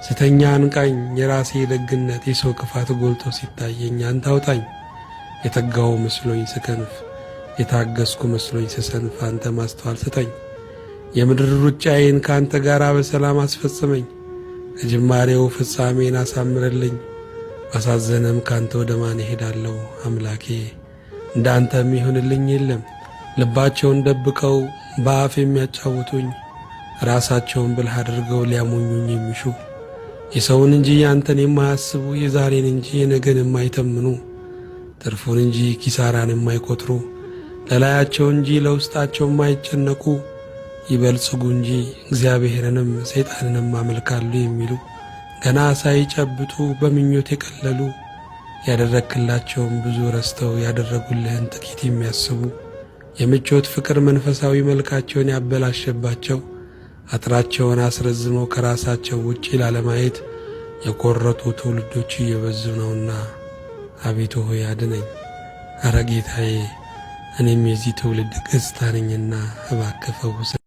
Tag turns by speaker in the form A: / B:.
A: ስተኛ አንቃኝ የራሴ ደግነት የሰው ክፋት ጎልቶ ሲታየኝ አንተ አውጣኝ። የተጋው መስሎኝ ስከንፍ የታገስኩ መስሎኝ ስሰንፍ አንተ ማስተዋል ስጠኝ። የምድር ሩጫዬን ካንተ ጋር በሰላም አስፈጽመኝ። ከጅማሬው ፍጻሜን አሳምርልኝ። ባሳዘነም ካንተ ወደ ማን እሄዳለሁ? አምላኬ እንዳንተ የሚሆንልኝ የለም። ልባቸውን ደብቀው በአፍ የሚያጫውቱኝ ራሳቸውን ብልህ አድርገው ሊያሞኙኝ የሚሹ የሰውን እንጂ ያንተን የማያስቡ የዛሬን እንጂ የነገን የማይተምኑ ትርፉን እንጂ ኪሳራን የማይቆጥሩ ለላያቸው እንጂ ለውስጣቸው የማይጨነቁ ይበልጽጉ እንጂ እግዚአብሔርንም ሰይጣንንም አመልካሉ የሚሉ ገና ሳይጨብጡ በምኞት የቀለሉ ያደረክላቸውም ብዙ ረስተው ያደረጉልህን ጥቂት የሚያስቡ የምቾት ፍቅር መንፈሳዊ መልካቸውን ያበላሸባቸው አጥራቸውን አስረዝመው ከራሳቸው ውጪ ላለማየት የቆረጡ ትውልዶች እየበዙ ነውና አቤቱ ሆይ አድነኝ። ኧረ ጌታዬ እኔም የዚህ ትውልድ ገጽታ ነኝና እባክህ ፈውሰኝ።